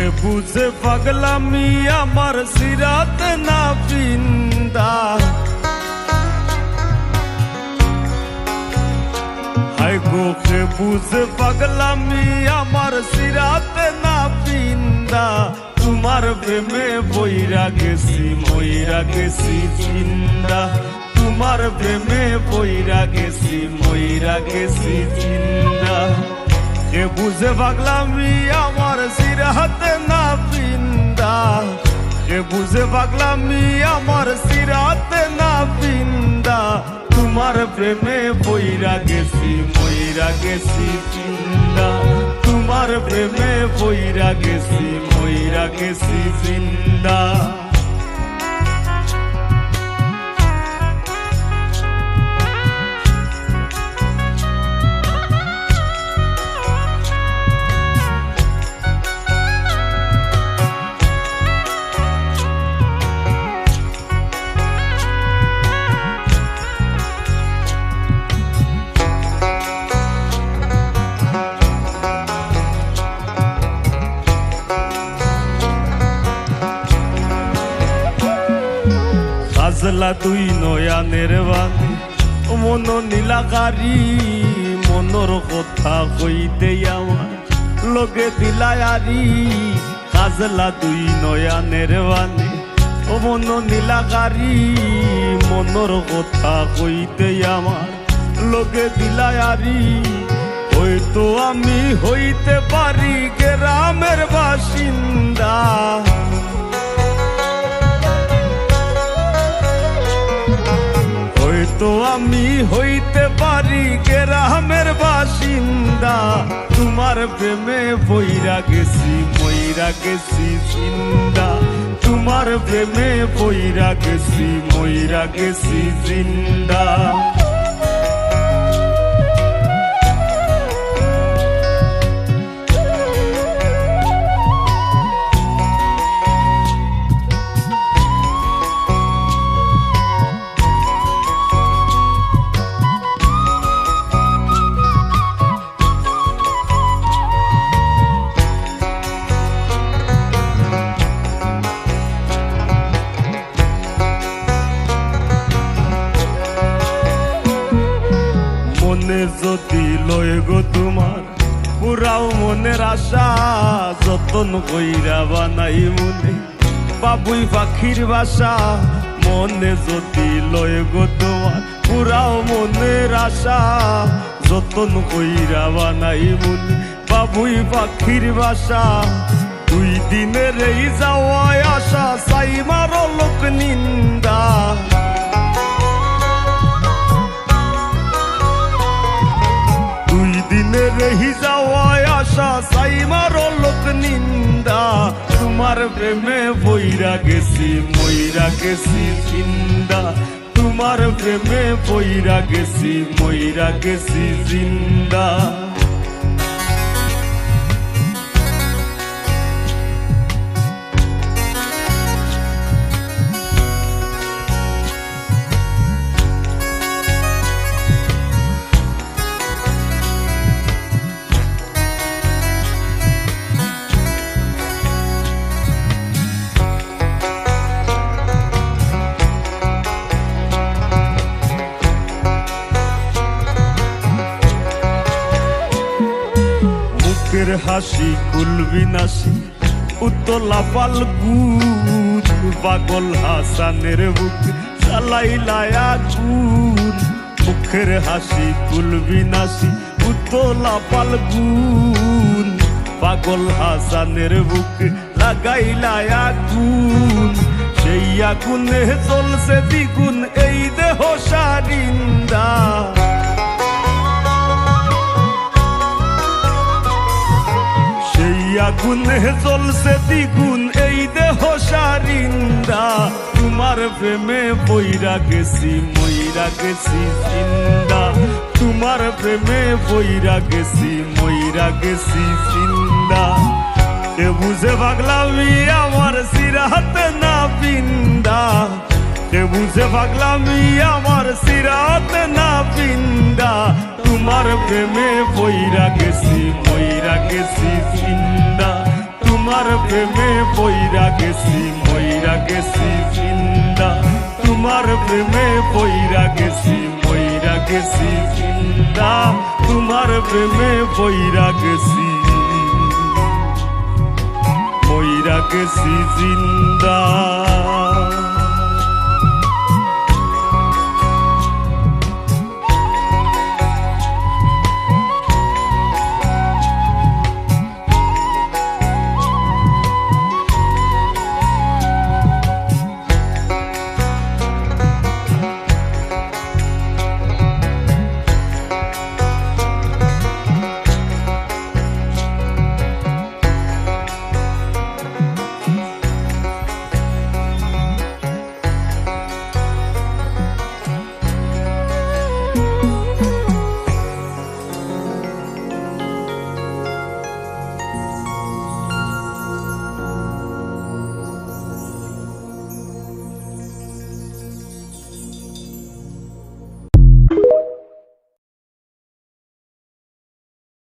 কে বুঝে পাগলামি আমার সিরাতে না পিন্দা, হায় গো কে বুঝে পাগলামি আমার সিরাতে না পিন্দা। তোমার প্রেমে বইরা গেছি মইরা গেছি জিন্দা, তোমার প্রেমে বইরা গেছি মইরা গেছি জিন্দা। কে বুঝে পাগলামি আমার সিরাতে না পিন্দা, কে বুঝে পাগলামি আমার সিরাতে না পিন্দা। তোমার প্রেমে বইরা গেছি মইরা গেছি জিন্দা, তোমার প্রেমে বইরা গেছি মইরা গেছি জিন্দা। সাজলা তুই নয়ানের বাণী মন নীলাকারী, মনর কথা কইতে আমার লগে দিলায়ারি। সাজলা তুই নয়ানের বাণী মন নীলাকারী, মনর কথা কইতে আমার লগে দিলায়ারি। হয়তো আমি হইতে পারি গ্রামের বাসিন্দা, তো আমি হইতে পারি গ্রামের বাসিন্দা। তোমার প্রেমে বইরা গেছি মইরা গেছি জিন্দা, তোমার প্রেমে বইরা গেছি মইরা গেছি জিন্দা। মনে যদি লয় গো তোমার পুরাও মনের আশা, যতন কইরা বানাই মনে বাবুই পাখির বাসা। মনে যদি লয় গো তোমার পুরাও মনের আশা, যতন কইরা বানাই মনে বাবুই পাখির বাসা। দুই দিনের এই যাওয়ায় আশা চাই মারো লোক নিন্দা, রহি যাওয়ায় আশা চাই মারো লোক নিন্দা। তোমার প্রেমে বইরা গেছি মইরা গেছি জিন্দা, তোমার প্রেমে বইরা গেছি মইরা গেছি জিন্দা। মুখের হাসি কুলবিনাশি উতলা পালগুন, পাগল হাসানের বুক চালাইলায় আগুন। মুখের হাসি কুলবিনাশি উতলা পালগুন, পাগল হাসানের বুক লাগাইলায় আগুন। সেই আগুনে জ্বলছে দ্বিগুণ এই দেহ সারিন্দা, আগুনে জ্বলছে দ্বিগুণ এই দেহ সারিন্দা। তোমার প্রেমে বইরা গেছি মইরা গেছি জিন্দা, তোমার প্রেমে বইরা গেছি মইরা গেছি জিন্দা। কে বুঝে পাগলামি আমার সিরাতে না পিন্দা, কে বুঝে পাগলামি আমার সিরাতে না পিন্দা। তোমার প্রেমে বইরা গেছি মইরা গেছি জিন্দা, তোমার প্রেমে পইরা গেছি মইরা গেছি জিন্দা তোমার প্রেমে পইরা গেছি মইরা গেছি জিন্দা তোমার প্রেমে পইরা গেছি মইরা গেছি জিন্দা